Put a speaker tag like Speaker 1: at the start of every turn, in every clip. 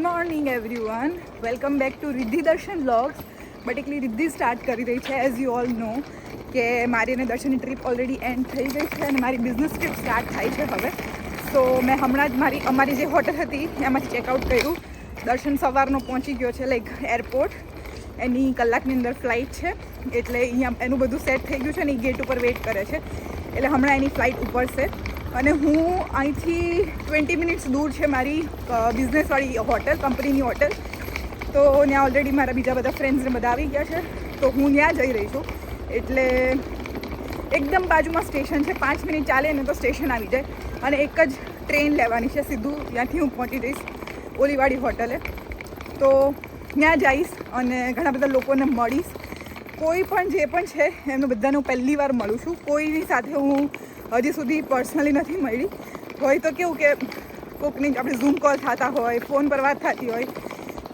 Speaker 1: Morning everyone, welcome back to Riddhi દર્શન vlogs. But એકલી Riddhi start કરી રહી છે. એઝ યુ ઓલ નો કે મારી અને દર્શનની ટ્રીપ ઓલરેડી એન્ડ થઈ ગઈ છે અને મારી બિઝનેસ ટ્રીપ સ્ટાર્ટ થાય છે હવે. સો મેં હમણાં જ અમારી જે હોટલ હતી એમાંથી ચેકઆઉટ કર્યું. દર્શન સવારનો પહોંચી ગયો છે લાઈક એરપોર્ટ. એની કલાકની અંદર ફ્લાઇટ છે એટલે અહીંયા એનું બધું સેટ થઈ ગયું છે અને એ ગેટ ઉપર વેઇટ કરે છે. એટલે હમણાં એની ફ્લાઇટ ઉપડશે અને હું અહીંથી 20 મિનિટ્સ દૂર છે મારી બિઝનેસવાળી હોટલ, કંપનીની હોટલ. તો ત્યાં ઓલરેડી મારા બીજા બધા ફ્રેન્ડ્સને બધા આવી ગયા છે. તો હું ત્યાં જઈ રહી છું. એટલે એકદમ બાજુમાં સ્ટેશન છે, 5 મિનિટ ચાલે ને તો સ્ટેશન આવી જાય અને એક જ ટ્રેન લેવાની છે સીધું. ત્યાંથી હું પહોંચી જઈશ ઓલીવાળી હોટલે. તો ત્યાં જઈશ અને ઘણા બધા લોકોને મળીશ. કોઈ પણ જે પણ છે એમને બધાને હું પહેલી વાર મળું છું. કોઈની સાથે હું હજી સુધી પર્સનલી નથી મળી. હોય તો કેવું કે કોઈકની આપણે ઝૂમ કોલ થતા હોય, ફોન પર વાત થતી હોય,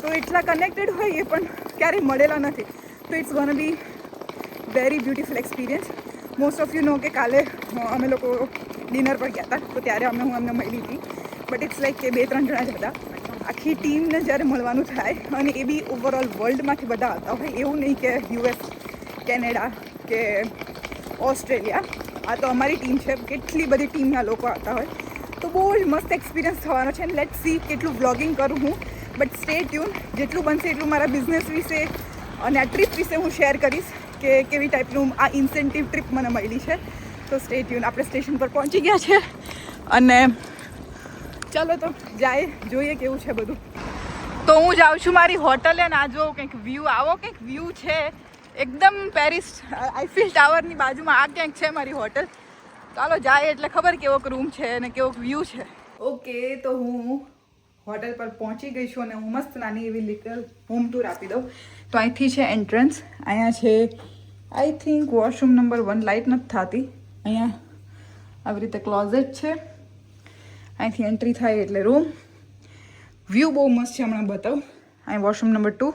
Speaker 1: તો એટલા કનેક્ટેડ હોય એ પણ ક્યારેય મળેલા નથી. તો it's gonna be very beautiful experience. Most of you know કે કાલે અમે લોકો ડિનર પર ગયા હતા તો ત્યારે હું એમને મળી હતી. બટ ઇટ્સ લાઈક કે 2-3 જણા જ હતા. આખી ટીમને જ્યારે મળવાનું થાય અને એ બી ઓવરઓલ વર્લ્ડમાંથી બધા આવતા હોય, એવું નહીં કે યુએસ, કેનેડા કે ઓસ્ટ્રેલિયા. આ તો અમારી ટીમ છે, કેટલી બધી ટીમના લોકો આવતા હોય. તો બહુ જ મસ્ત એક્સપિરિયન્સ થવાનો છે. લેટ સી કેટલું વ્લોગિંગ કરું હું. But stay tune. જેટલું બનશે એટલું મારા બિઝનેસ વિશે અને આ ટ્રીપ વિશે હું શેર કરીશ કે કેવી ટાઈપનું આ ઇન્સેન્ટિવ ટ્રીપ મને મળી છે. તો સ્ટે ટ્યુન. આપણે સ્ટેશન પર પહોંચી ગયા છે અને ચાલો તો જાય, જોઈએ કેવું છે બધું. તો હું જાઉં છું મારી હોટલે અને આ જો કંઈક વ્યૂ, આવો કંઈક વ્યૂ છે એકદમ પેરિસ આઈફિલ ટાવરની બાજુમાં. આ ક્યાંક છે મારી હોટલ. ચાલો જાય એટલે ખબર કેવોક રૂમ છે અને કેવોક વ્યૂ છે. ઓકે, તો હું હોટલ પર પહોંચી ગઈ છું અને હું મસ્ત નાની એવી લિટલ હોમ ટૂર આપી દઉં. તો અહીંથી છે એન્ટ્રન્સ. અહીંયા છે I think washroom number 1. Light નથી થતી. અહીંયા આવી રીતે ક્લોઝેટ છે. અહીંથી એન્ટ્રી થાય એટલે રૂમ. વ્યૂ બહુ મસ્ત છે, હમણાં બતાવું. અહીં વોશરૂમ નંબર 2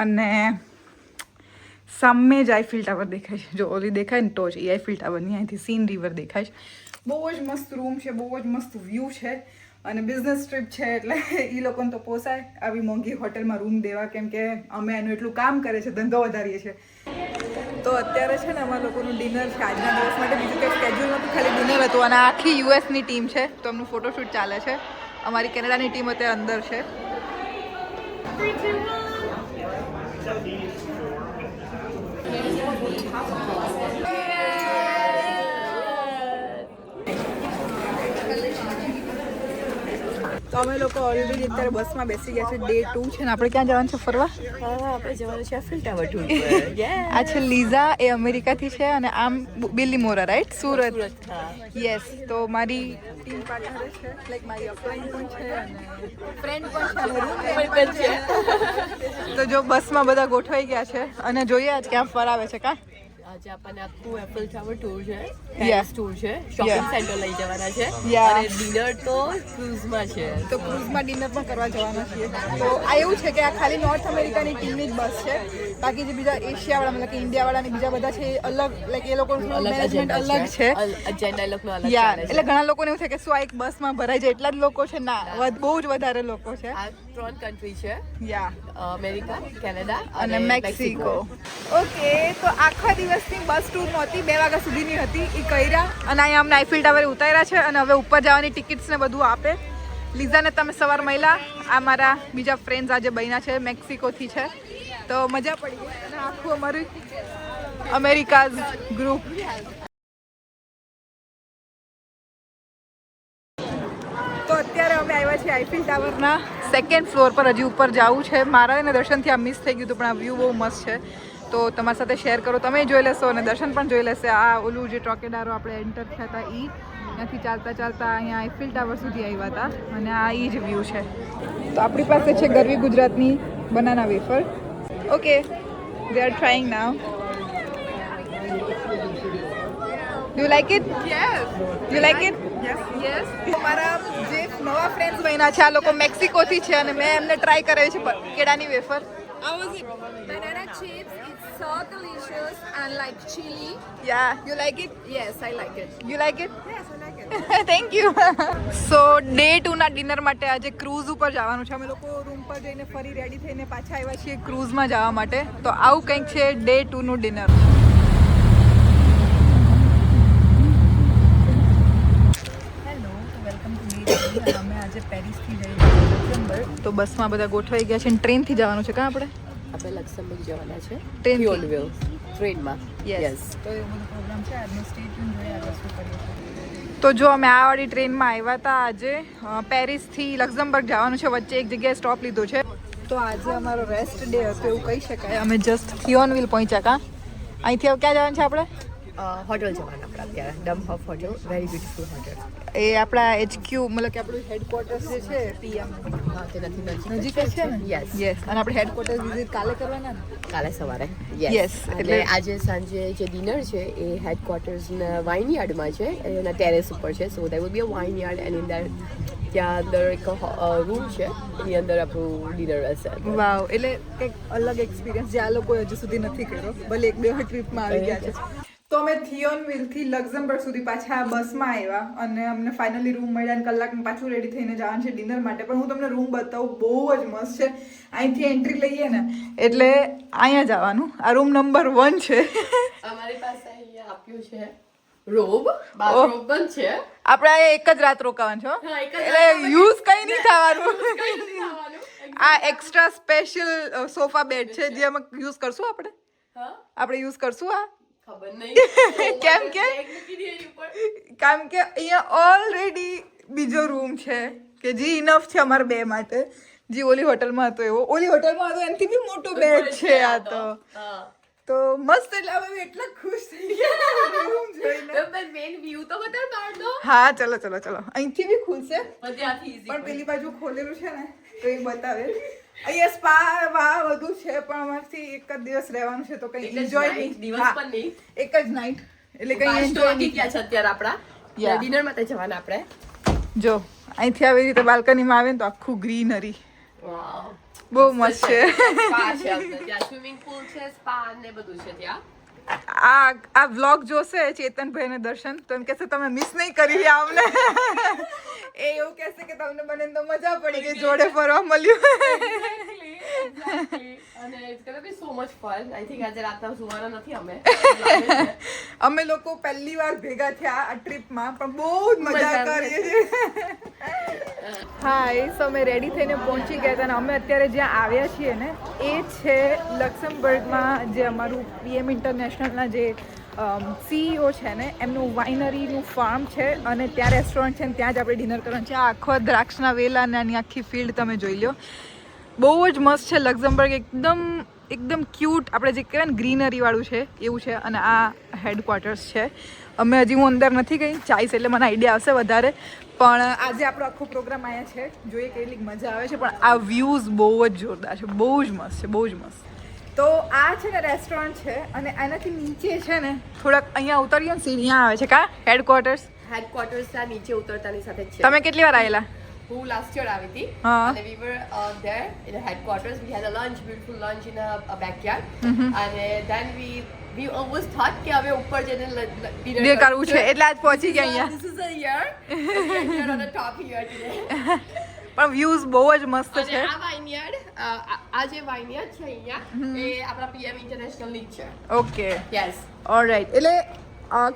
Speaker 1: અને સામે જ આઈફિલ ટાવર દેખાય છે. જો ઓલી દેખાય ને ટોચ, એ આઈફિલ ટાવરની. અહીંથી સીન રિવર દેખાય છે. બહુ જ મસ્ત રૂમ છે, બહુ જ મસ્ત વ્યૂ છે અને બિઝનેસ ટ્રીપ છે એટલે એ લોકોને તો પોસાય આવી મોંઘી હોટલમાં રૂમ દેવા, કેમ કે અમે એનું એટલું કામ કરે છે, ધંધો વધારીએ છીએ. તો અત્યારે છે ને અમારા લોકોનું ડિનર છે આજના દિવસ માટે. બીજું કંઈ સ્કેડ્યુલ નહોતું, ખાલી ડિનર હતું. અને આખી યુએસની ટીમ છે તો એમનું ફોટોશૂટ ચાલે છે. અમારી કેનેડાની ટીમ અત્યારે અંદર છે. તો અમે લોકો ઓલરેડી અત્યારે બસમાં બેસી ગયા છે. ડે 2 છે ને આપણે ક્યાં જવાનું છે ફરવા?
Speaker 2: આપણે જવાનું છે આઈફિલ ટાવર ટૂર પર.
Speaker 1: આ છે લીઝા, એ અમેરિકાથી છે અને આમ બિલ્લી મોરા, રાઈટ? સુરત. યસ. તો મારી ટીમ પાર્ટનર છે, લાઈક મારી અપલાઈન પણ છે અને ફ્રેન્ડ પણ છે અને રૂમમેટ પણ છે. તો જો બસમાં બધા ગોઠવાઈ ગયા છે અને જોઈએ આજ ક્યાં ફરાવે છે. કાં
Speaker 2: આજે આપણને આખું એફિલ ટાવર ટૂર છે, પેરિસ ટૂર છે, શોપિંગ સેન્ટર લઈ જવાના છે અને ડિનર તો ક્રૂઝમાં છે.
Speaker 1: તો ક્રૂઝમાં ડિનર પણ કરવા જવાના છીએ. તો આ એવું છે કે આ ખાલી નોર્થ અમેરિકાની ટીમની જ બસ છે. બાકી જે બીજા એશિયાવાળા મતલબ કે ઇન્ડિયાવાળા ને બીજા બધા છે એ અલગ, લાઈક એ લોકોનું મેનેજમેન્ટ અલગ છે.
Speaker 2: એજન્ડા એ લોકોનો અલગ
Speaker 1: યાર
Speaker 2: ચાલે છે.
Speaker 1: એટલે ઘણા લોકોને એવું થાય કે શું આ એક બસમાં ભરાઈ જાય એટલા જ લોકો છે? ના, બહુ જ વધારે લોકો છે.
Speaker 2: આ 3 કન્ટ્રી છે,
Speaker 1: યા,
Speaker 2: અમેરિકા, કેનેડા
Speaker 1: અને મેક્સિકો. ઓકે, તો આખા દિવસની બસ ટૂર નહોતી, 2 વાગ્યા સુધીની હતી. એ કર્યા અને અહીંયા અમને આઈફિલ ટાવરે ઉતાર્યા છે અને હવે ઉપર જવાની ટિકિટ્સ ને બધું આપે. લીઝાને તમે સવાર મળ્યા. આ મારા બીજા ફ્રેન્ડ્સ આજે બન્યા છે, મેક્સિકોથી છે. તો મજા પડી ગઈ અને આખું અમારું અમેરિકાઝ ગ્રુપ. તો અત્યારે અમે આવ્યા છીએ આઈફિલ ટાવરના 2nd ફ્લોર પર. હજી ઉપર જવું છે મારા અને દર્શનથી. આ મિસ થઈ ગયું હતું પણ આ વ્યૂ બહુ મસ્ત છે તો તમારી સાથે શેર કરો. તમે જોઈ લેશો અને દર્શન પણ જોઈ લેશે. આ ઓલું જે ટોકેડારો આપણે એન્ટર થયા હતા એ, ત્યાંથી ચાલતા ચાલતા અહીંયા આઈફિલ ટાવર સુધી આવ્યા હતા અને આ એ જ વ્યૂ છે. તો આપણી પાસે છે ગરવી ગુજરાતની banana wafer. Okay, they are trying now. Do you like it? Yes. You like it? Yes. Yes. મારા જે નવા ફ્રેન્ડ્સ બન્યા છે આ લોકો મેક્સિકોથી છે અને મેં એમને ટ્રાય કરાવી છે કેળાની wafer. How was it?
Speaker 3: Banana chips, it's so delicious and like chili.
Speaker 1: Yeah, you like it?
Speaker 3: Yes, I like it.
Speaker 1: You like it?
Speaker 3: Yes, I like it.
Speaker 1: Thank you. So day 2 ના dinner માટે આજે cruise ઉપર જવાનું છે. અમે લોકો room પર જઈને ફરી રેડી થઈને પાછા આવ્યા છીએ ક્રૂઝમાં જવા માટે. તો આવું કંઈક છે ડે 2 નું dinner. Hello, welcome to day 3. અમે આજે પેરિસથી જઈએ છીએ લક્ઝમબર્ગ. તો બસમાં બધા ગોઠવાઈ ગયા છે અને ટ્રેનથી જવાનું છે. કાં
Speaker 2: આપણે લક્ઝમબર્ગ જવાના છે
Speaker 1: ટ્રેનથી?
Speaker 2: Beyond Wheels ટ્રેનમાં.
Speaker 1: યસ. તો એ બધો પ્રોગ્રામ છે આજનો. સ્ટે ટ્યુન જોઈએ આગળ શું કરીએ છીએ. તો જો અમે આ વાળી ટ્રેનમાં આવ્યા હતા આજે પેરિસથી લક્ઝમબર્ગ જવાનું છે. વચ્ચે એક જગ્યાએ સ્ટોપ લીધો છે. તો આજે અમારો રેસ્ટ ડે હતો એવું કહી શકાય. અમે જસ્ટ થિયોનવિલ પહોંચ્યા. કાં અહીંથી હવે ક્યાં જવાનું છે આપણે?
Speaker 2: હોટલ જવાના આપણે અત્યારે ડમહોફ હોટલ, વેરી બ્યુટીફુલ હોટલ.
Speaker 1: એ આપણા HQ મતલબ કે આપણું હેડક્વાર્ટર્સ જે છે PM
Speaker 2: હા તેનાથી
Speaker 1: નજીક જ છે ને?
Speaker 2: Yes
Speaker 1: yes. અને આપણે હેડક્વાર્ટર્સ વિઝિટ કાલે કરવાના ને?
Speaker 2: કાલે સવારે
Speaker 1: Yes,
Speaker 2: યસ. એટલે
Speaker 1: એટલે-
Speaker 2: આજે સાંજે જે ડિનર છે એ હેડક્વાર્ટર્સના વાઇનયાર્ડમાં છે, એના ટેરેસ ઉપર છે. So there will be a vineyard and in that ત્યાં અંદર એક રૂમ છે, એની અંદર આપણું ડિનર રહેશે.
Speaker 1: વાવ. એટલે કંઈક અલગ એક્સપિરિયન્સ જે આ લોકોએ હજુ સુધી નથી કર્યો. ભલે એક બે ટ્રીપમાં આવી ગયા છે. તો અમે થિયોનવિલથી લક્ઝમબર્ગ સુધી પાછા બસમાં આવ્યા અને અમને ફાઇનલી રૂમ મળ્યા અને કલાકમાં પાછું રેડી થઈને જવાનું છે ડિનર માટે. પણ હું તમને રૂમ બતાવું, બહુ જ મસ્ત છે. અહીંથી એન્ટ્રી લઈએ ને એટલે અહીંયા જવાનું. આ રૂમ નંબર 1 છે.
Speaker 2: અમારી પાસે અહીંયા આપ્યું છે રોબ, બાથરોબ પણ છે.
Speaker 1: આપણે અહીંયા એક જ રાત રોકાવાનું છે હો.
Speaker 2: હા, એક જ
Speaker 1: એટલે યુઝ કંઈ નહીં થવાનું.
Speaker 2: ખાવાનું.
Speaker 1: આ એક્સ્ટ્રા સ્પેશિયલ સોફા બેડ છે જે અમે યુઝ કરશું. આપણે
Speaker 2: હા
Speaker 1: યુઝ કરશું આ.
Speaker 2: ખબર નહીં
Speaker 1: કેમ કે?
Speaker 2: બેગ મૂકી દે એની ઉપર.
Speaker 1: કારણ કે અહીંયા ઓલરેડી બીજો રૂમ છે કે જે ઇનફ છે અમારા બે માટે. જે ઓલી હોટલમાં હતો એવો. ઓલી હોટલમાં હતો એનાથી બી મોટો બેડ છે આ તો.
Speaker 2: હા
Speaker 1: તો મસ્ત. એટલે અમે એટલા ખુશ થઈ ગયા રૂમ જોઈને.
Speaker 2: મેન વ્યૂ તો બતાવ બહારનો.
Speaker 1: હા ચલો અહીંથી બી ખુલશે
Speaker 2: પણ ત્યાંથી easy
Speaker 1: પણ પેલી બાજુ ખોલેલું છે ને તો એ બતાવે. અહીંયા સ્પા વા બધું છે પણ અમારથી એક જ દિવસ રહેવાનું છે તો કંઈ
Speaker 2: એક જ
Speaker 1: એન્જોય
Speaker 2: night,
Speaker 1: નહીં.
Speaker 2: દિવસ
Speaker 1: હા,
Speaker 2: પણ નહીં.
Speaker 1: એક જ નાઇટ એટલે કંઈ
Speaker 2: પાંચ તો
Speaker 1: એન્જોય
Speaker 2: વાગી
Speaker 1: નહીં.
Speaker 2: ગયા છે અત્યારે આપણા.
Speaker 1: Yeah.
Speaker 2: ડિનર માટે જવાના આપણે.
Speaker 1: જો અહીંથી આવી રીતે બાલ્કનીમાં આવે ને તો આખું ગ્રીનરી
Speaker 2: વાવ.
Speaker 1: બહુ મસ્ત છે.
Speaker 2: સ્પા છે અંદર. ત્યાં સ્વિમિંગ પુલ છે, સ્પા ને બધું છે ત્યાં.
Speaker 1: આ વ્લોગ જોશે ચેતનભાઈ ને દર્શન તો એમ કહેશે તમે મિસ નહીં કરી રહ્યા અમને. એ એવું કહેશે કે તમને બને તો મજા પડી ગઈ, જોડે ફરવા મળ્યું.
Speaker 2: અને it's gonna be so much fun. I think આજે રાતના સુવાના નથી અમે.
Speaker 1: અમે લોકો પહેલી વાર ભેગા થયા આ ટ્રીપમાં પણ બહુ જ મજા
Speaker 2: મજા
Speaker 1: કરીએ છીએ. હાય. સો અમે રેડી થઈને પહોંચી ગયા હતા અને અમે અત્યારે જ્યાં આવ્યા છીએ ને એ છે લક્ઝમબર્ગમાં જે અમારું PM ઇન્ટરનેશનલના જે CEO છે ને એમનું વાઇનરીનું ફાર્મ છે અને ત્યાં રેસ્ટોરન્ટ છે ને ત્યાં જ આપણે ડિનર કરવાનું છે. આ આખો દ્રાક્ષના વેલા અને આની આખી ફિલ્ડ તમે જોઈ લો. બહુ જ મસ્ત છે લક્ઝમબર્ગ. એકદમ ક્યુટ. આપણે જે કહેવાય ને ગ્રીનરી વાળું છે એવું છે. અને આ હેડક્વાર્ટર્સ છે. અમે હજી હું અંદર નથી ગઈ. ચાઈસ એટલે મને આઈડિયા આવશે વધારે. પણ આજે આપણો આખો પ્રોગ્રામ અહીંયા છે. જોઈએ કેટલી મજા આવે છે. પણ આ વ્યૂઝ બહુ જ જોરદાર છે. બહુ જ મસ્ત છે. બહુ જ મસ્ત. તો આ છે ને રેસ્ટોરન્ટ છે અને એનાથી નીચે છે ને થોડાક અહીંયા ઉતરીએ ને સીડીਆਂ આવે છે. કા હેડક્વાર્ટર્સ
Speaker 2: હેડક્વાર્ટર્સ ના નીચે ઉતરતાની સાથે જ છે.
Speaker 1: તમે કેટલી વાર આવેલા?
Speaker 2: હું લાસ્ટ યર આવી હતી
Speaker 1: હા.
Speaker 2: અને we were there in the headquarters. We had a lunch, beautiful lunch in a backyard. અને then we always thought કે હવે ઉપર જઈને
Speaker 1: ડિનર કરવું છે એટલે આજ પહોંચી ગયા અહીંયા.
Speaker 2: This is a year. We are on the top here today.
Speaker 1: પણ વ્યૂઝ બહુ જ મસ્ત
Speaker 2: અને
Speaker 1: છે.
Speaker 2: આ વાઇનયાર્ડ આ જે વાઇનયાર્ડ છે અહીંયા એ આપણા PM ઇન્ટરનેશનલ ની જ છે.
Speaker 1: Okay
Speaker 2: yes.
Speaker 1: ઓલરાઈટ. એટલે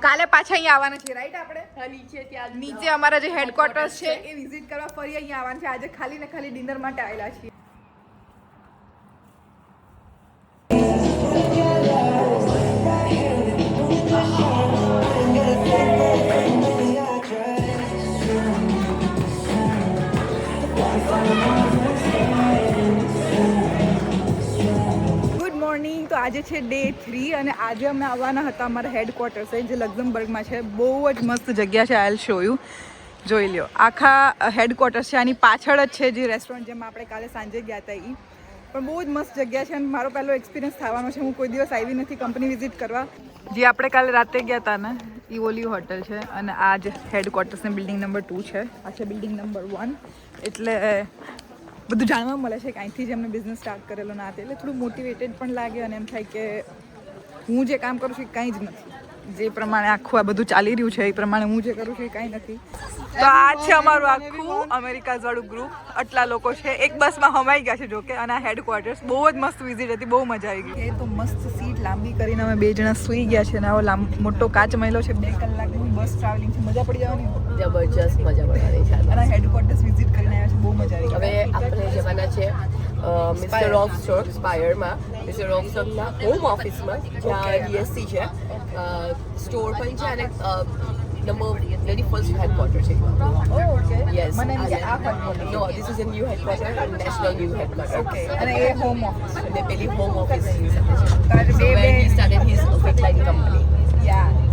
Speaker 1: કાલે પાછા અહીંયા આવવાના છે રાઈટ આપણે?
Speaker 2: નીચે ત્યાં
Speaker 1: નીચે અમારા જે હેડક્વાર્ટર્સ છે એ વિઝિટ કરવા ફરી અહીંયા આવવાનું છે. આજે ખાલી ને ખાલી ડિનર માટે આવેલા છીએ. Good morning. તો આજે છે ડે 3 અને આજે અમે આવવાના હતા અમારા હેડક્વાર્ટર્સ જે લક્ઝમબર્ગમાં છે. બહુ જ મસ્ત જગ્યા છે. આઈ શો યુ. જોઈ લ્યો. આખા હેડક્વાર્ટર્સ છે. આની પાછળ જ છે જે રેસ્ટોરન્ટ જેમાં આપણે કાલે સાંજે ગયા હતા એ. પણ બહુ જ મસ્ત જગ્યા છે અને મારો પહેલો એક્સપિરિયન્સ થવાનો છે. હું કોઈ દિવસ આવી નથી કંપની વિઝિટ કરવા. જે આપણે કાલે રાતે ગયા હતા ને એ ઓલી હોટલ છે અને આ જ હેડક્વાર્ટર્સની બિલ્ડિંગ નંબર 2 છે. આ છે બિલ્ડિંગ નંબર 1. એટલે બધું જાણવા મળે છે કે અહીંથી જ એમને બિઝનેસ સ્ટાર્ટ કરેલો ના હતા. એટલે થોડું મોટિવેટેડ પણ લાગે અને એમ થાય કે હું જે કામ કરું છું એ કાંઈ જ નથી. જે પ્રમાણે આખું આ બધું ચાલી રહ્યું છે એ પ્રમાણે હું જે કરું છું એ કાંઈ નથી. તો આ છે અમારું આખું અમેરિકાઝ વાળું ગ્રુપ. આટલા લોકો છે, એક બસમાં હમાઈ ગયા છે જોકે. અને આ હેડક્વાર્ટર્સ બહુ જ મસ્ત વિઝિટ હતી, બહુ મજા આવી ગઈ. એ તો મસ્ત સીટ લાંબી કરીને અમે 2 જણા સૂઈ ગયા છે ને આવો મોટો કાચ મહિલો છે. 2 કલાકની બસ ટ્રાવેલિંગ છે, મજા પડી જવાની.
Speaker 2: જબરજસ્ત મજા પડવાની છે.
Speaker 1: અને હેડક્વાર્ટર્સ વિઝિટ કરીને આવ્યા છે, બહુ મજા આવી ગઈ.
Speaker 2: હવે આપણે જવાના છે મિસ્ટર રોકસ્ટોક સ્પાયરમાં, મિસ્ટર રોકસ્ટોકના હોમ ઓફિસમાં, જ્યાં DSC છે, સ્ટોર પણ છે અને નંબર વેરી ફર્સ્ટ હેડક્વાર્ટર છે.
Speaker 1: ઓકે.
Speaker 2: Yes.
Speaker 1: મને એમ કે આ headquarters.
Speaker 2: No, this is a new headquarter, national new headquarter.
Speaker 1: Okay. અને એ હોમ ઓફિસ છે.
Speaker 2: અને પેલી home office છે.
Speaker 1: તો આજે
Speaker 2: So where he started his Fitline company.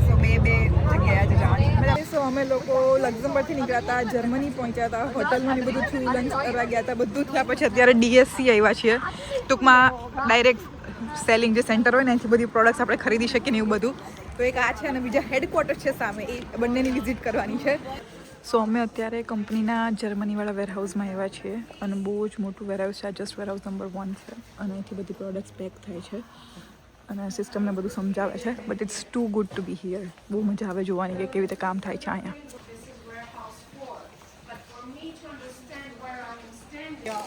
Speaker 1: સો બે જગ્યાએ આજે જવાની. સો અમે લોકો લક્ઝમબર્ગથી નીકળ્યા હતા, જર્મની પહોંચ્યા હતા, હોટલમાં ને બધું થયું, લંચ કરવા ગયા હતા, બધું થયા પછી અત્યારે DSC આવ્યા છીએ. ટૂંકમાં ડાયરેક્ટ સેલિંગ જે સેન્ટર હોય ને એથી બધી પ્રોડક્ટ્સ આપણે ખરીદી શકીએ ને એવું બધું. તો એક આ છે અને બીજા હેડક્વાર્ટર છે સામે, એ બંનેની વિઝિટ કરવાની છે. સો અમે અત્યારે કંપનીના જર્મનીવાળા વેરહાઉસમાં આવ્યા છીએ અને બહુ જ મોટું વેરહાઉસ છે. આ જસ્ટ વેરહાઉસ નંબર 1 છે અને અહીંથી બધી પ્રોડક્ટ્સ પેક થાય છે અને સિસ્ટમને બધું સમજાવે છે. But it's too good to be here. બહુ મજા આવે જોવાની કે કેવી રીતે કામ થાય છે અહીંયા.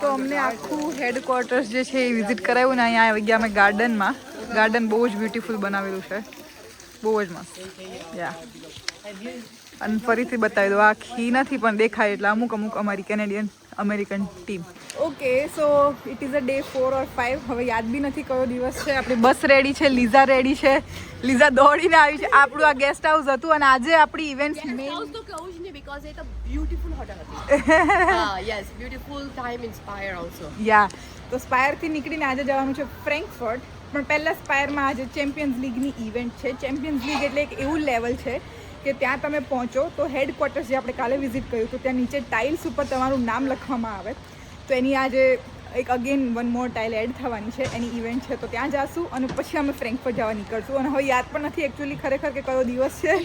Speaker 1: તો અમને આખું હેડક્વાર્ટર્સ જે છે એ વિઝિટ કરાવ્યું ને અહીંયા આવી ગયા અમે ગાર્ડનમાં. ગાર્ડન બહુ જ બ્યુટીફુલ બનાવેલું છે, બહુ જ મસ્ત. યા અને ફરીથી બતાવી દો, આખી નથી પણ દેખાય એટલે અમુક અમારી American team. Okay, so it is a day 4 or 5. હવે યાદ બી નથી કયો દિવસ છે. આપણી બસ રેડી છે, લીઝા રેડી છે. લીઝા દોડીને આવી છે. આપણું આ ગેસ્ટ હાઉસ હતું અને આજે આપણી ઇવેન્ટ
Speaker 2: House તો કહું જ નહીં because it's a beautiful hotel હતી. Yes, beautiful time in Spire also.
Speaker 1: યા તો સ્પાયરથી નીકળીને આજે જવાનું છે ફ્રેન્કફર્ટ. પણ પહેલાં સ્પાયરમાં આજે ચેમ્પિયન્સ લીગની ઇવેન્ટ છે. ચેમ્પિયન્સ લીગ એટલે એક એવું લેવલ છે કે ત્યાં તમે પહોંચો તો હેડક્વાર્ટર્સ જે આપણે કાલે વિઝિટ કર્યું તો ત્યાં નીચે ટાઇલ્સ ઉપર તમારું નામ લખવામાં આવે. તો એની આજે એક અગેન 1 more ટાઇલ એડ થવાની છે, એની ઇવેન્ટ છે. તો ત્યાં જાશું અને પછી અમે ફ્રેન્કફર્ટ જવા નીકળશું. અને હવે યાદ પણ નથી એકચ્યુઅલી ખરેખર કે કયો દિવસ છે,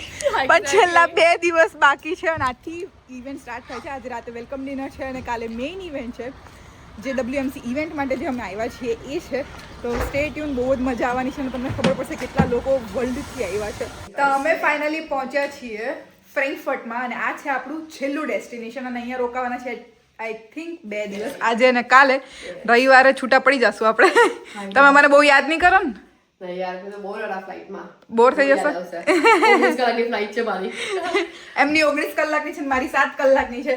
Speaker 1: પણ છેલ્લા 2 દિવસ બાકી છે અને આથી ઇવેન્ટ સ્ટાર્ટ થાય છે. આજે રાતે વેલકમ ડિનર છે અને કાલે મેઇન ઇવેન્ટ છે જે WMC ઇવેન્ટ માટે જે અમે આવ્યા છીએ એ છે. તો સ્ટે ટ્યુન, બહુ જ મજા આવવાની છે અને તમને ખબર પડશે કેટલા લોકો વર્લ્ડથી આવ્યા છે. તો અમે ફાઇનલી પહોંચ્યા છીએ ફ્રેન્કફર્ટમાં અને આ છે આપણું છેલ્લું ડેસ્ટિનેશન અને અહીંયા રોકાવાના છે આઈ થિંક 2 દિવસ. આજે અને કાલે રવિવારે છૂટા પડી જશું આપણે. તમે મને બહુ યાદ નહીં કરો ને?
Speaker 2: નહીં યાર, મેં તો બોર હતા ફ્લાઇટમાં.
Speaker 1: બોર થઈ જશે.
Speaker 2: 19 કલાકની ફ્લાઇટ છે મારી.
Speaker 1: એમની 19 કલાકની છે, મારી 7 કલાકની છે.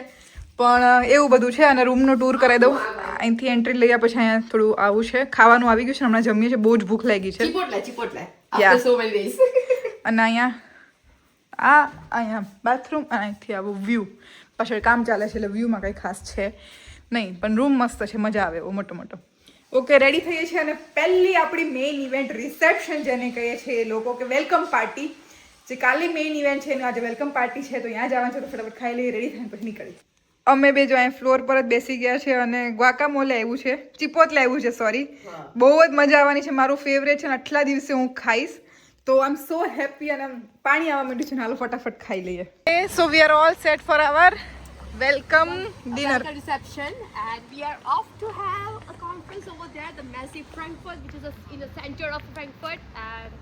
Speaker 1: પણ એવું બધું છે અને રૂમનો ટૂર કરાવી દઉં. અહીંથી એન્ટ્રી લઈ પછી અહીંયા થોડું આવું છે. ખાવાનું આવી ગયું છે, હમણાં જમીએ છીએ, બહુ જ ભૂખ લાગી છે.
Speaker 2: ચીપોટલે after so many days.
Speaker 1: અને અહીંયા બાથરૂમ અને અહીંથી આવું વ્યૂ. પાછળ કામ ચાલે છે એટલે વ્યૂમાં કંઈ ખાસ છે નહીં, પણ રૂમ મસ્ત છે, મજા આવે એવો મોટો મોટો. ઓકે, રેડી થઈએ છીએ અને પહેલી આપણી મેઇન ઇવેન્ટ રિસેપ્શન જેને કહીએ છીએ એ લોકો કે વેલકમ પાર્ટી. જે કાલે મેઇન ઇવેન્ટ છે એનું આજે વેલકમ પાર્ટી છે. તો ત્યાં જવાનું છે તો ફટાફટ ખાઈ લઈએ, રેડી થઈને પછી નીકળી. અમે બે જો અહીંયા ફ્લોર પર જ બેસી ગયા છે અને ગ્વાકામોલે આવ્યું છે, ચિપોટલે આવ્યું છે, સોરી. બહુ જ મજા આવવાની છે, મારું ફેવરેટ છે અને આટલા દિવસે હું ખાઈશ. તો આઈ એમ સો હેપી અને પાણી આવવા માંડ્યું છે. હાલો ફટાફટ ખાઈ લઈએ. So we are all set for our welcome dinner.
Speaker 2: Reception, and we are off to have a conference over there, the massive Frankfurt, which is in the center of Frankfurt, and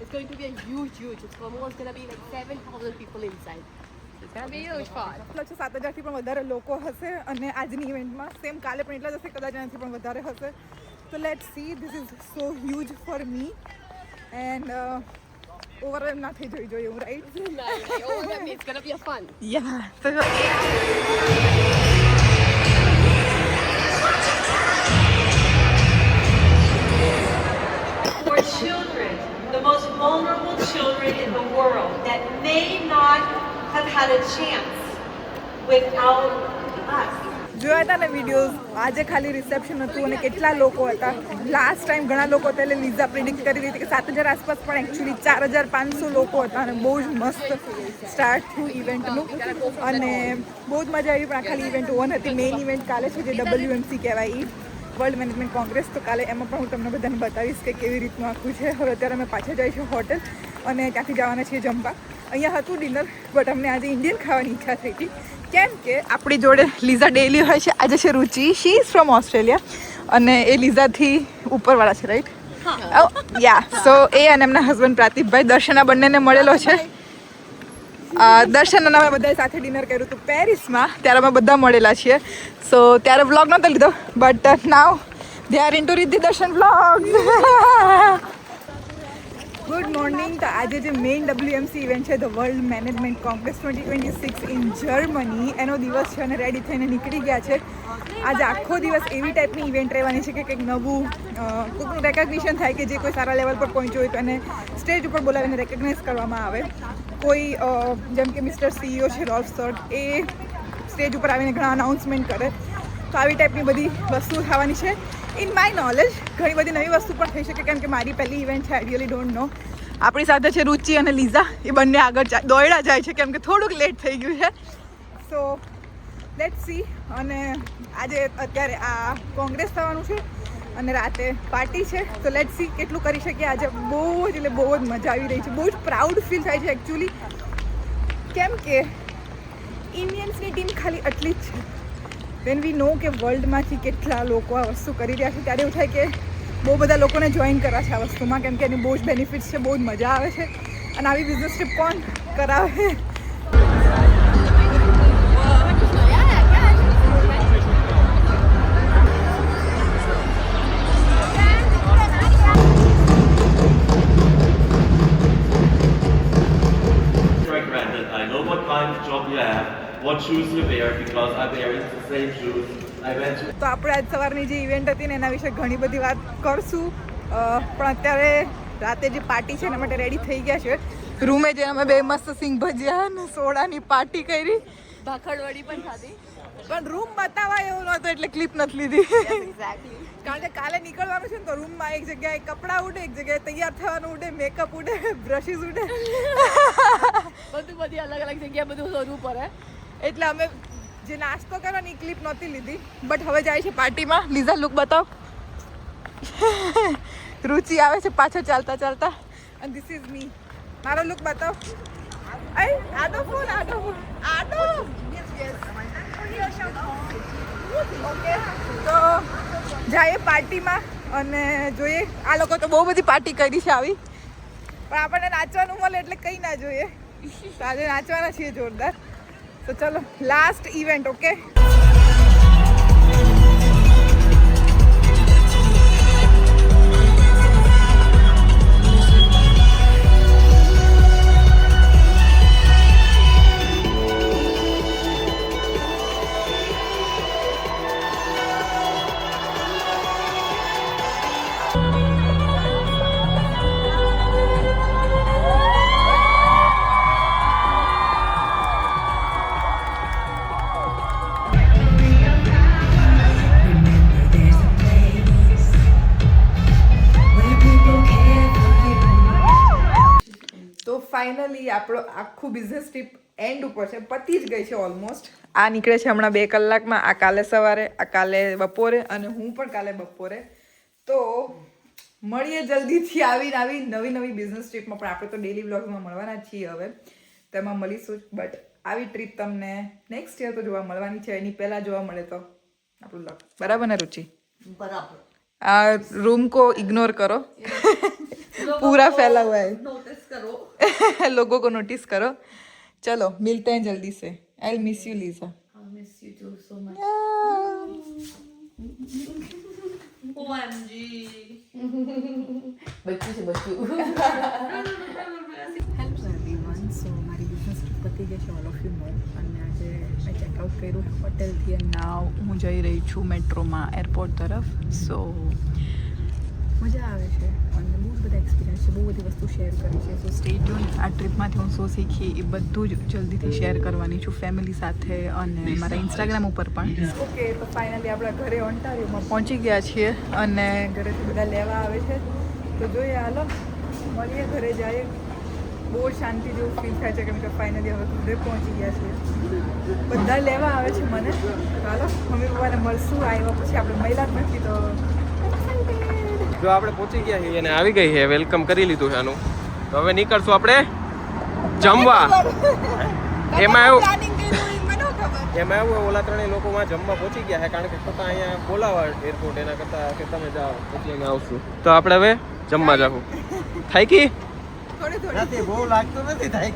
Speaker 2: it's going to be a huge. It's almost going to be like 7,000 people inside. It's going to be huge fun.
Speaker 1: 7,000થી પણ વધારે લોકો હશે અને આજની ઇવેન્ટમાં same કાલે પણ એટલા જ હશે, કદાચ એનાથી પણ વધારે હશે. તો let's see. This is so huge for me and overwhelm ના થઈ જવી જોઈએ હું, right?
Speaker 2: It's going to be a fun.
Speaker 1: Yeah
Speaker 4: For children, the most vulnerable children in the world that may not have had a chance without us.
Speaker 1: જોયા હતા ને videos. આજે ખાલી રિસેપ્શન હતું અને કેટલા લોકો હતા. લાસ્ટ ટાઈમ ઘણા લોકો હતા એટલે લીઝા પ્રિડિક્ટ કરી હતી કે 7,000 આસપાસ, પણ એકચ્યુઅલી 4,500 લોકો હતા અને બહુ જ મસ્ત સ્ટાર્ટ થયું ઇવેન્ટનું અને બહુ જ મજા આવી. પણ આ ખાલી ઇવેન્ટ 1 હતી. મેઇન ઇવેન્ટ કાલે છે જે WMC કહેવાય, વર્લ્ડ મેનેજમેન્ટ કોંગ્રેસ. તો કાલે એમાં પણ હું તમને બધાને બતાવીશ કે કેવી રીતનું આખું છે. હવે અત્યારે અમે પાછા જઈશું હોટલ અને ત્યાંથી જવાના છીએ જમવા. અહીંયા હતું ડિનર બટ અમને આજે ઇન્ડિયન ખાવાની ઈચ્છા થઈ હતી કેમ કે આપણી જોડે લીઝા ડેલી હોય છે. આજે છે રુચિ, શી ઇઝ ફ્રોમ ઓસ્ટ્રેલિયા અને એ લીઝાથી ઉપરવાળા છે, રાઈટ? યા સો એ અને એમના હસબન્ડ પ્રાતિકભાઈ દર્શના બંનેને મળેલો છે. દર્શન અને અમે બધાએ સાથે ડિનર કર્યું હતું પેરિસમાં, ત્યારે અમે બધા મળેલા છીએ. સો ત્યારે વ્લોગ નહોતો લીધો, but now they are into Riddhi દર્શન વ્લોગ્સ. Good morning. તો આજે જે મેઇન WMC ઇવેન્ટ છે, the world management Congress 2026 in Germany, એનો દિવસ છે અને રેડી થઈને નીકળી ગયા છે. આજે આખો દિવસ એવી ટાઈપની ઇવેન્ટ રહેવાની છે કે કંઈક નવું કોઈકનું રેકગ્નિશન થાય, કે જે કોઈ સારા લેવલ પર પહોંચ્યું હોય તો એને સ્ટેજ ઉપર બોલાવીને રેકગ્નાઇઝ કરવામાં આવે. કોઈ જેમ કે મિસ્ટર CEO છે રોલ્ફ સર્ટ, એ સ્ટેજ ઉપર આવીને ઘણા અનાઉન્સમેન્ટ કરે. તો આવી ટાઈપની બધી વસ્તુઓ થવાની છે. ઇન માય નોલેજ ઘણી બધી નવી વસ્તુ પણ થઈ શકે, કેમ કે મારી પહેલી ઇવેન્ટ છે. I really don't know. આપણી સાથે છે રુચિ અને લીઝા, એ બંને આગળ દોડ્યા જાય છે કેમ કે થોડુંક લેટ થઈ ગયું છે. So let's see. અને આજે અત્યારે આ કોંગ્રેસ થવાનું છે અને રાતે પાર્ટી છે. તો લેટ્સ સી કેટલું કરી શકીએ આજે. બહુ જ એટલે બહુ જ મજા આવી રહી છે. બહુ જ પ્રાઉડ ફીલ થાય છે એકચ્યુઅલી, કેમ કે ઇન્ડિયન્સની ટીમ ખાલી આટલી જ છે. વેન વી નો કે વર્લ્ડમાંથી કેટલા લોકો આ વસ્તુ કરી રહ્યા છે, ત્યારે એવું થાય કે બહુ બધા લોકોને જોઈન કરવા છે આ વસ્તુમાં, કેમ કે એની બહુ જ બેનિફિટ્સ છે, બહુ જ મજા આવે છે. અને આવી બિઝનેસ ટ્રીપ કોણ કરાવે?
Speaker 5: I know what kind of job you have, what shoes you wear, because I'm wearing the same shoes. I went to
Speaker 1: તો આપણે આજ સવારની જે ઇવેન્ટ હતી ને એના વિશે ઘણી બધી વાત કરશું, પણ અત્યારે રાતે જે પાર્ટી છે એના માટે રેડી થઈ ગયા છે. રૂમે જઈને અમે બે મસ્ત સિંગ ભજીયા અને સોડાની પાર્ટી કરી,
Speaker 2: ભાખરવડી પણ ખાધી.
Speaker 1: પણ રૂમ બતાવાય એવું નહોતું એટલે ક્લિપ નથી લીધી. કારણ કે કાલે નીકળવાનું છે ને, તો રૂમમાં એક જગ્યાએ કપડાં ઉડે, એક જગ્યાએ તૈયાર થવાનું ઉડે, મેકઅપ ઉડે, બ્રશિસ ઉડે,
Speaker 2: બધી અલગ અલગ જગ્યાએ બધું શોધવું પડે.
Speaker 1: એટલે અમે જે નાસ્તો કરવાની ક્લિપ નહોતી લીધી. બટ હવે જાય છે પાર્ટીમાં. લીઝા લુક બતાવ. રુચિ આવે છે પાછળ ચાલતા ચાલતા, અને ધીસ ઇઝ મી. મારો લુક બતાવ. આડો ફોન, આડો ફોન, આડો. ઓકે, તો જઈએ પાર્ટીમાં અને જોઈએ. આ લોકો તો બહુ બધી પાર્ટી કરી છે આવી, પણ આપણને નાચવાનું મળે એટલે કંઈ ના જોઈએ. તો આજે નાચવાના છીએ જોરદાર. તો ચલો, લાસ્ટ ઇવેન્ટ. ઓકે, તો ફાઇનલી આપણો આખું બિઝનેસ ટ્રીપ એન્ડ ઉપર છે, પતી જ ગઈ છે ઓલમોસ્ટ. આ નીકળે છે હમણાં 2 કલાકમાં, આ કાલે સવારે, આ કાલે બપોરે, અને હું પણ કાલે બપોરે. તો મળીએ જલ્દીથી આવી નવી બિઝનેસ ટ્રીપમાં. પણ આપણે તો ડેલી વ્લોગ્સમાં મળવાના જ છીએ હવે, તેમાં મળીશું. બટ આવી ટ્રીપ તમને નેક્સ્ટ યર તો જોવા મળવાની છે. એની પહેલાં જોવા મળે તો આપણું લક. બરાબર ને રુચિ?
Speaker 2: બરાબર.
Speaker 1: આ रूम को इग्नोर करो, पूरा फैला हुआ है,
Speaker 2: નોટિસ કરો.
Speaker 1: लोगों को नोटिस करो. चलो मिलते हैं जल्दी से. I miss you Lisa.
Speaker 2: I miss you too so much.
Speaker 3: OMG.
Speaker 2: બચ્ચું છે બચ્ચું.
Speaker 1: Hello everyone. સો મારી બિઝનેસ ટ્રીપ પતી ગઈ છે, ઓલ ઓફ યુ નો. અને આજે મેં ચેકઆઉટ કર્યું હોટેલથી, અને નાવ હું જઈ રહી છું મેટ્રોમાં એરપોર્ટ તરફ. સો મજા આવે છે અને બહુ જ બધા એક્સપિરિયન્સ છે, બહુ બધી વસ્તુ શેર કરી છે. સો સ્ટે ટ્યુન. આ ટ્રીપમાંથી હું શું શીખી એ બધું જ જલ્દીથી શેર કરવાની છું ફેમિલી સાથે અને મારા ઇન્સ્ટાગ્રામ ઉપર પણ. ઓકે, તો ફાઇનલી આપણા ઘરે ઓન્ટારિયોમાં પહોંચી ગયા છીએ અને ઘરેથી બધા લેવા આવે છે. તો જોઈએ, હાલો મળીએ, ઘરે જઈએ. બહુ શાંતિ જેવું ફીલ થાય છે, કેમ કે ફાઇનલી હવે ઘરે પહોંચી ગયા છીએ. બધા લેવા આવે છે મને. ચાલો મમ્મી પપ્પાને મળશું. આવ્યા પછી આપણે મહિલા જ નથી તો
Speaker 6: જો આપણે પહોંચી ગયા છીએ અને આવી ગઈ છે, વેલકમ કરી લીધું છે આનું. તો હવે નીકળશું આપણે જમવા. એમાં એવું
Speaker 1: પ્લાનિંગ કર્યું મને ખબર.
Speaker 6: એમાં એવું ઓલા ત્રણેય લોકો માં જમવા પહોંચી ગયા છે કારણ કે છતાં અહીંયા બોલાવા એરપોર્ટ એના કરતા કે તમે જાઓ પછી અહીંયા આવશું તો આપણે હવે જમવા જાવું થાય કે
Speaker 1: થોડી
Speaker 7: બહુ લાગતું નથી થાય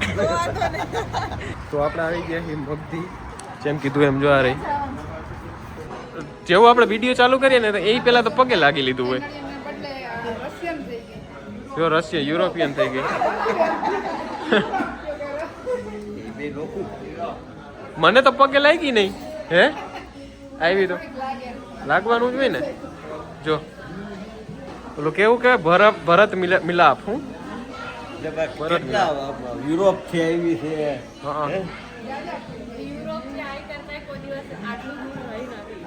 Speaker 6: તો આપણે આવી ગયા છીએ મગધી જેમ કીધું એમ જો આ રહી જેવો આપણે વિડીયો ચાલુ કરીએ ને તો એ પહેલા તો પગે લાગી લીધું હોય જો રશિયા યુરોપિયન થઈ ગઈ મને તો પગે લાગી નહીં હે આવી તો લાગવાનું જ હોય ને જો ઓલું કેવું કે ભરત મિલાપ હું
Speaker 7: યુરોપ થી આવી છે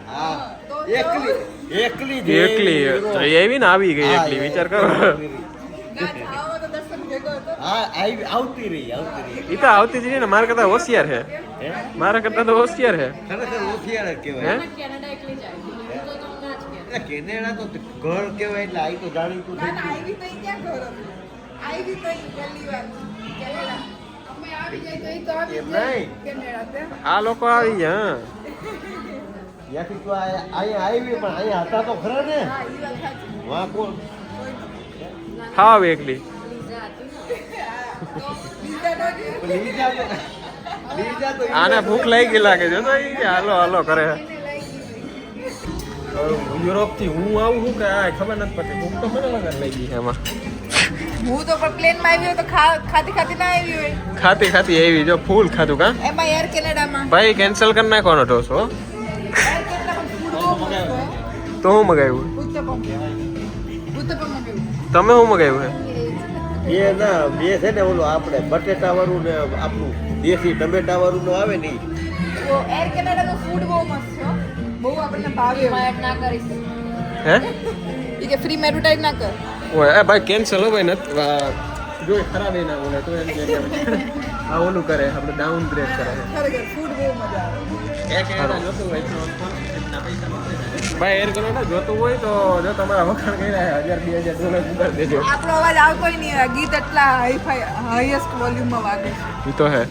Speaker 6: હા
Speaker 7: એકલી
Speaker 6: એકલી એવી ને આવી ગઈ એકલી વિચાર કરો
Speaker 7: આવતી રહી
Speaker 6: એ તો આવતી જ નહીં ને મારા કરતા હોશિયાર છે મારા કરતા તો હોશિયાર છે
Speaker 7: ખરેખર હોશિયાર જ
Speaker 6: હે
Speaker 7: કહેવાય કેનેડા તો ઘર કહેવાય એટલે આ તો જાણીતું થઈ ગયું.
Speaker 1: આવી તો ક્યાં ઘર આવી તો પહેલી વાર કેનેડા અમે આવી જાય તો એ તો આવી
Speaker 7: એમ
Speaker 1: જાય
Speaker 7: નહીં.
Speaker 1: કેનેડા તે
Speaker 6: આ લોકો આવી ગયા
Speaker 7: ત્યાંથી તો અહીંયા આવી પણ અહીંયા હતા તો ખરા ને
Speaker 1: હા ઈ વાત સાચી
Speaker 7: વાં કોણ
Speaker 6: હાવ એકલી
Speaker 1: લીધા તો
Speaker 7: લીજા તો
Speaker 6: આને ભૂખ લાગી લાગે છે તો ઈ હાલો હાલો કરે યુરોપ થી હું આવું છું કે આ ખબર નથી પડતી ભૂખ તો મને વગર લઈ ગઈ છે એમાં
Speaker 1: હું તો પણ પ્લેન માં આવી હોય તો ખાતી ખાતી ના આવી હોય
Speaker 6: ખાતી ખાતી એવી જો ફૂલ ખાધું કા
Speaker 1: એમાં એર કેનેડામાં
Speaker 6: ભાઈ કેન્સલ કરી નાખવાનો ઢોસો
Speaker 1: એર કેનેડામાં ફૂડ બહુ મસ્ત હોય
Speaker 6: તો હું મગાવ્યું
Speaker 1: ઉત્તપમ મગાવ્યું
Speaker 6: તમે શું મગાવ્યું છે
Speaker 7: એ ના બે છે ને ઓલું આપણે બટેટા વાળું ને આપણું દેશી ટમેટા વાળું નો આવે ને ઈ.
Speaker 1: તો એર કેનેડાનું ફૂડ બહુ મસ્ત છે હો. બહુ આપણને ભાવે એવું.
Speaker 2: ના કરીશ
Speaker 6: હે
Speaker 1: ઈ કે ફ્રી એડવર્ટાઇઝ ના કર
Speaker 6: ઓય એ ભાઈ કેન્સલ હો ભાઈ નથી જો ખરાબ એ ના બોલે તો એમ કે આ ઓલું કરે આપણે ડાઉન ગ્રેડ કરે
Speaker 1: ખરેખર ફૂડ બહુ મજા આવે
Speaker 6: એક એના જોતું હોય તો ભાઈ એર કનેડા જોતું હોય તો જો તમારા વખાણ કર્યા $1000-2000 ઉધાર દેજો
Speaker 1: આપણો અવાજ આવતો નહીં ગીત એટલા હાઈએસ્ટ વોલ્યુમમાં વાગે છે
Speaker 6: ઈ તો હે